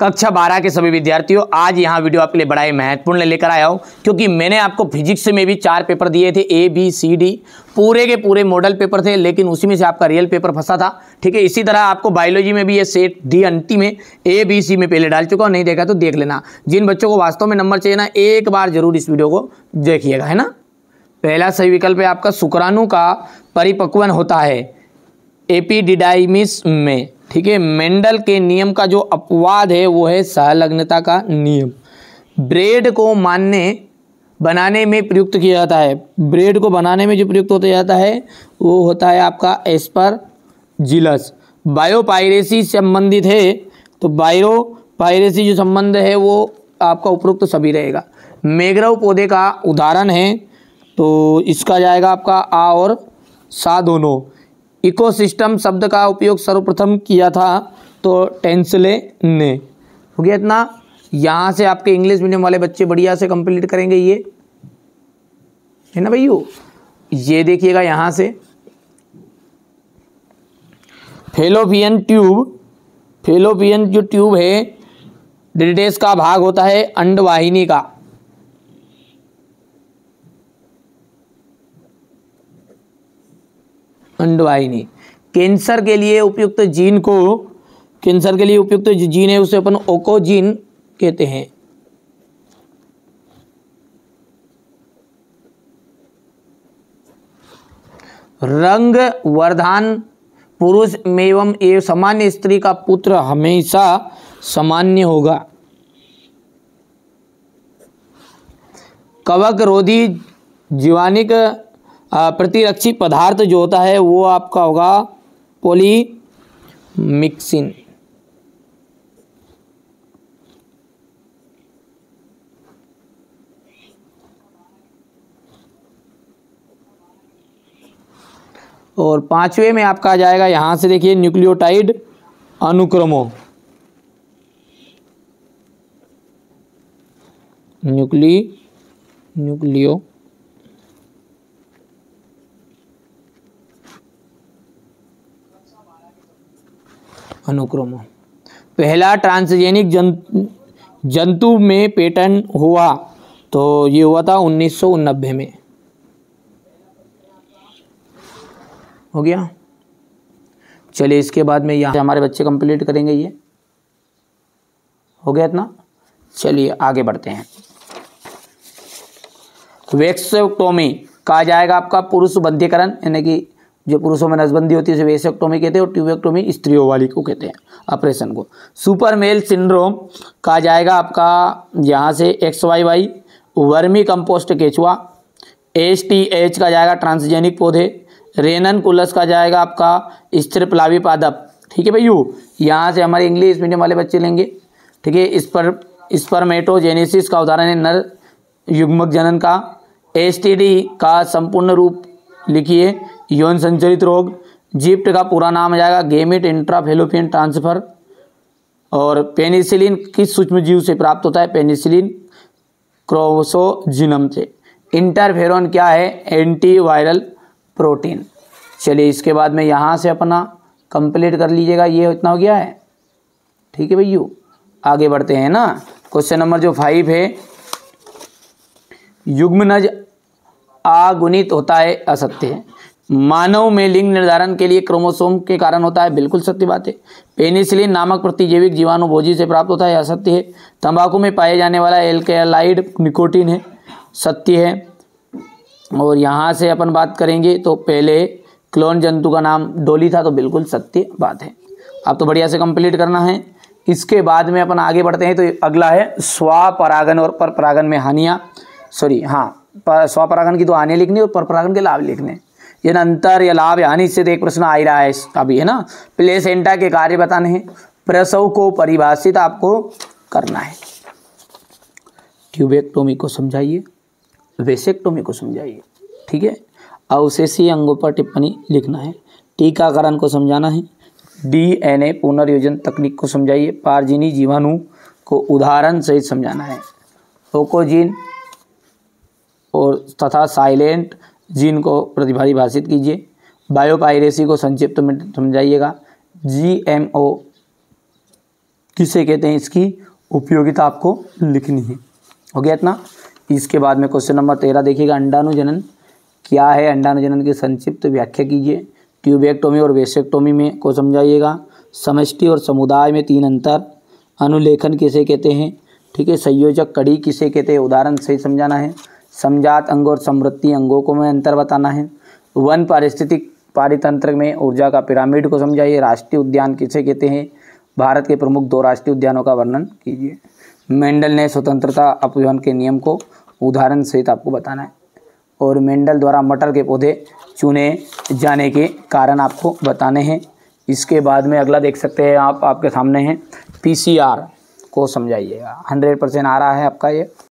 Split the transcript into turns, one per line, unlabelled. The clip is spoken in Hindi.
कक्षा 12 के सभी विद्यार्थियों, आज यहाँ वीडियो आपके लिए बड़ा ही महत्वपूर्ण लेकर आया हूँ, क्योंकि मैंने आपको फिजिक्स में भी 4 पेपर दिए थे, ए बी सी डी, पूरे के पूरे मॉडल पेपर थे, लेकिन उसी में से आपका रियल पेपर फंसा था। ठीक है, इसी तरह आपको बायोलॉजी में भी ये सेट डी अंटी में ए बी सी में पहले डाल चुका हूँ, नहीं देखा तो देख लेना। जिन बच्चों को वास्तव में नंबर चाहिए ना, एक बार जरूर इस वीडियो को देखिएगा, है ना। पहला सही विकल्प है आपका, शुक्राणु का परिपक्वन होता है एपिडिडाइमिस में। ठीक है, मेंडल के नियम का जो अपवाद है वो है सहलग्नता का नियम। ब्रेड को बनाने में प्रयुक्त किया जाता है, ब्रेड को बनाने में जो प्रयुक्त होता जाता है वो होता है आपका एस्परजिलस। बायोपायरेसी से संबंधित है तो बायोपायरेसी जो संबंध है वो आपका उपरोक्त सभी रहेगा। मैंग्रोव पौधे का उदाहरण है तो इसका जाएगा आपका आ और सा दोनों। इकोसिस्टम शब्द का उपयोग सर्वप्रथम किया था तो टेंसले ने। हो गया इतना। यहाँ से आपके इंग्लिश मीडियम वाले बच्चे बढ़िया से कंप्लीट करेंगे, ये है ना भैया। ये देखिएगा यहाँ से फेलोपियन जो ट्यूब है डिटेस का भाग होता है अंडवाहिनी का। अंडवाहिनी। कैंसर के लिए उपयुक्त जीन है उसे अपन ओकोजीन कहते हैं। रंग वर्धन पुरुष एवं सामान्य स्त्री का पुत्र हमेशा सामान्य होगा। कवक रोधी जीवाणिक प्रतिरक्षी पदार्थ जो होता है वो आपका होगा पॉलीमिक्सिन। और 5वें में आपका आ जाएगा यहां से देखिए न्यूक्लियोटाइड अनुक्रमों। न्यूक्लियो अनुक्रमों। पहला ट्रांसजेनिक जंतु में पेटेंट हुआ तो ये हुआ था 1990 में। हो गया। चलिए इसके बाद में यहाँ हमारे बच्चे कंप्लीट करेंगे। ये हो गया इतना। चलिए आगे बढ़ते हैं। वैसेक्टोमी कहा जाएगा आपका पुरुष बंधीकरण, यानी कि जो पुरुषों में नसबंदी होती है उसे वैसेक्टोमी कहते हैं, और ट्यूबेक्टोमी स्त्रियों वाली को कहते हैं ऑपरेशन को। सुपर मेल सिंड्रोम कहा जाएगा आपका यहाँ से XYY वर्मी कंपोस्ट केचुआ। STH का जाएगा ट्रांसजेनिक पौधे। रेनन कुलस का जाएगा आपका स्त्रीप्लावी पादप। ठीक है भैया, यहाँ से हमारे इंग्लिश मीडियम वाले बच्चे लेंगे। ठीक है, स्पर्मेटोजेनेसिस का उदाहरण है नर युग्मक जनन का। STD का संपूर्ण रूप लिखिए, यौन संचरित रोग। जिप्ट का पूरा नाम आ जाएगा गेमिट इंट्राफेलोपियन ट्रांसफर। और पेनिसिलिन किस सूक्ष्म जीव से प्राप्त होता है? पेनिसिलिन क्रोमोसोम से। इंटरफेरॉन क्या है? Antiviral protein. चलिए इसके बाद में यहाँ से अपना कंप्लीट कर लीजिएगा। ये इतना हो गया है। ठीक है भैया, आगे बढ़ते हैं ना। क्वेश्चन नंबर जो 5 है, युग्मनज अगुणित होता है, असत्य है। मानव में लिंग निर्धारण के लिए क्रोमोसोम के कारण होता है, बिल्कुल सत्य बात है। पेनिसिलिन नामक प्रतिजैविक जीवाणु भोजी से प्राप्त होता है, असत्य है। तंबाकू में पाए जाने वाला एल्केलाइड निकोटीन है, सत्य है। और यहाँ से अपन बात करेंगे तो पहले क्लोन जंतु का नाम डोली था, तो बिल्कुल सत्य बात है। अब तो बढ़िया से कंप्लीट करना है। इसके बाद में अपन आगे बढ़ते हैं तो अगला है स्वपरागन और परपरागन में हानियाँ। स्वपरागन की तो हानि लिखनी और परपरागन के लाभ लिखने। ये अंतर या लाभ या हानि से एक प्रश्न आ ही रहा है अभी, है ना। प्लेसेंटा के कार्य बताने हैं, प्रसव को परिभाषित आपको करना है। ट्यूबेक्टोमी को समझाइए, वैसेक्टोमी को समझाइए। ठीक है, अवशेषीय अंगों पर टिप्पणी लिखना है। टीकाकरण को समझाना है। DNA पुनर्योजन तकनीक को समझाइए। पारजीनी जीवाणु को उदाहरण सहित समझाना है। ओकोजीन और तथा साइलेंट जीन को प्रतिभाषित कीजिए। बायोपायरेसी को संक्षिप्त में समझाइएगा। GMO किसे कहते हैं, इसकी उपयोगिता आपको लिखनी है। हो गया इतना। इसके बाद में क्वेश्चन नंबर 13 देखिएगा, अंडाणुजनन क्या है, अंडाणुजनन की संक्षिप्त व्याख्या कीजिए। ट्यूबेक्टोमी और वेसेक्टोमी में को समझाइएगा। समष्टि और समुदाय में 3 अंतर। अनुलेखन किसे कहते हैं, ठीक है। संयोजक कड़ी किसे कहते हैं, उदाहरण सही समझाना है। समजात अंग और समवृत्ति अंगों को में अंतर बताना है। वन पारिस्थितिक पारितंत्र में ऊर्जा का पिरामिड को समझाइए। राष्ट्रीय उद्यान किसे कहते हैं, भारत के प्रमुख 2 राष्ट्रीय उद्यानों का वर्णन कीजिए। मेंडल ने स्वतंत्रता अपव्यवन के नियम को उदाहरण सहित आपको बताना है। और मेंडल द्वारा मटर के पौधे चुने जाने के कारण आपको बताने हैं। इसके बाद में अगला देख सकते हैं आप, आपके सामने है PCR को समझाइएगा। 100% आ रहा है आपका ये।